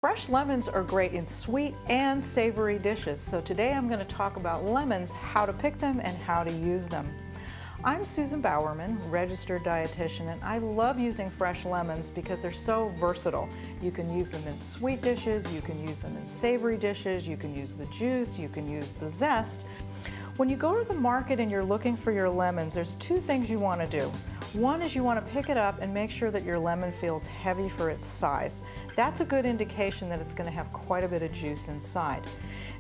Fresh lemons are great in sweet and savory dishes, so today I'm going to talk about lemons, how to pick them, and how to use them. I'm Susan Bowerman, registered dietitian, and I love using fresh lemons because they're so versatile. You can use them in sweet dishes, you can use them in savory dishes, you can use the juice, you can use the zest. When you go to the market and you're looking for your lemons, there's two things you want to do. One is you want to pick it up and make sure that your lemon feels heavy for its size. That's a good indication that it's going to have quite a bit of juice inside.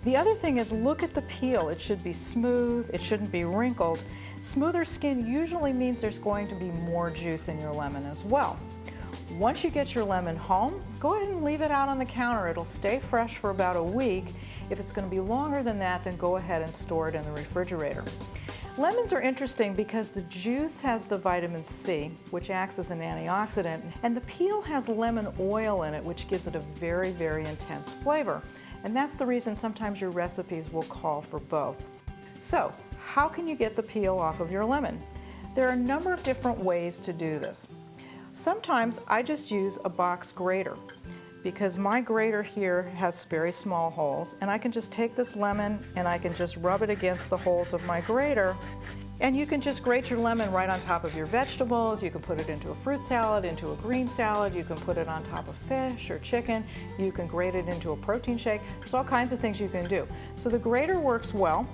The other thing is look at the peel. It should be smooth, it shouldn't be wrinkled. Smoother skin usually means there's going to be more juice in your lemon as well. Once you get your lemon home, go ahead and leave it out on the counter. It'll stay fresh for about a week. If it's going to be longer than that, then go ahead and store it in the refrigerator. Lemons are interesting because the juice has the vitamin C, which acts as an antioxidant, and the peel has lemon oil in it, which gives it a very, very intense flavor. And that's the reason sometimes your recipes will call for both. So, how can you get the peel off of your lemon? There are a number of different ways to do this. Sometimes I just use a box grater, because my grater here has very small holes, and I can just take this lemon and I can just rub it against the holes of my grater, and you can just grate your lemon right on top of your vegetables. You can put it into a fruit salad, into a green salad, you can put it on top of fish or chicken, you can grate it into a protein shake. There's all kinds of things you can do. So the grater works well.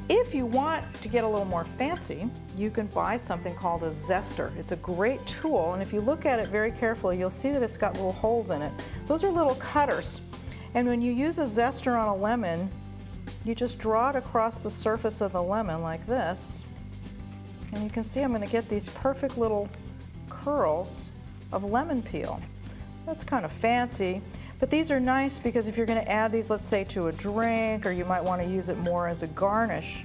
If you want to get a little more fancy, you can buy something called a zester. It's a great tool, and if you look at it very carefully, you'll see that it's got little holes in it. Those are little cutters. And when you use a zester on a lemon, you just draw it across the surface of the lemon like this. And you can see I'm going to get these perfect little curls of lemon peel. So that's kind of fancy. But these are nice because if you're going to add these, let's say, to a drink, or you might want to use it more as a garnish,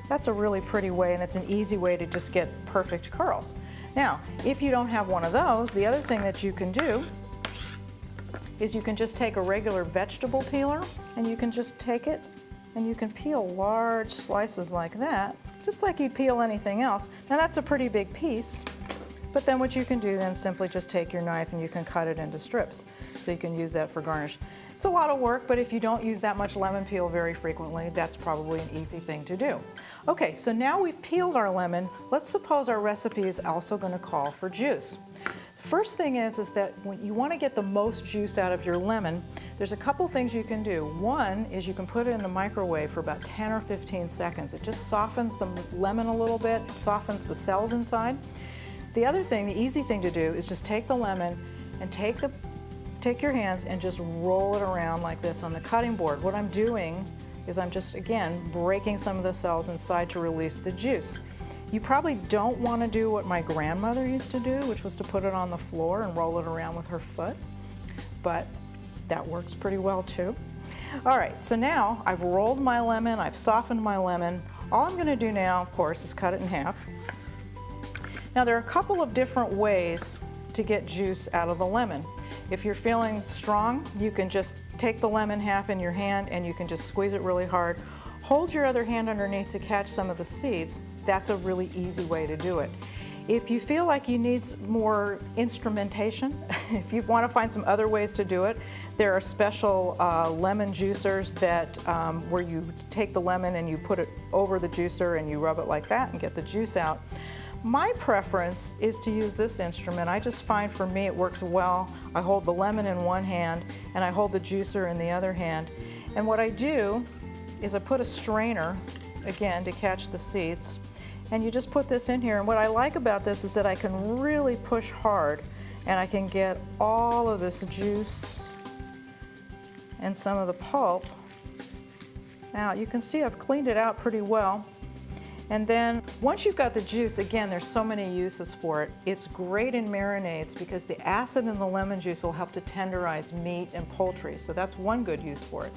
that's a really pretty way, and it's an easy way to just get perfect curls. Now, if you don't have one of those, the other thing that you can do is you can just take a regular vegetable peeler, and you can just take it and you can peel large slices like that, just like you'd peel anything else. Now that's a pretty big piece. But then what you can do then simply just take your knife and you can cut it into strips. So you can use that for garnish. It's a lot of work, but if you don't use that much lemon peel very frequently, that's probably an easy thing to do. Okay, so now we've peeled our lemon. Let's suppose our recipe is also going to call for juice. First thing is that when you want to get the most juice out of your lemon, there's a couple things you can do. One is you can put it in the microwave for about 10 or 15 seconds. It just softens the lemon a little bit, it softens the cells inside. The other thing, the easy thing to do, is just take the lemon and take your hands and just roll it around like this on the cutting board. What I'm doing is I'm just, again, breaking some of the cells inside to release the juice. You probably don't want to do what my grandmother used to do, which was to put it on the floor and roll it around with her foot, but that works pretty well too. All right, so now I've rolled my lemon, I've softened my lemon. All I'm going to do now, of course, is cut it in half. Now there are a couple of different ways to get juice out of the lemon. If you're feeling strong, you can just take the lemon half in your hand and you can just squeeze it really hard. Hold your other hand underneath to catch some of the seeds. That's a really easy way to do it. If you feel like you need more instrumentation, if you want to find some other ways to do it, there are special lemon juicers that where you take the lemon and you put it over the juicer and you rub it like that and get the juice out. My preference is to use this instrument. I just find for me it works well. I hold the lemon in one hand and I hold the juicer in the other hand. And what I do is I put a strainer, again, to catch the seeds. And you just put this in here. And what I like about this is that I can really push hard and I can get all of this juice and some of the pulp out. You can see I've cleaned it out pretty well. And then once you've got the juice, again, there's so many uses for it. It's great in marinades because the acid in the lemon juice will help to tenderize meat and poultry. So that's one good use for it.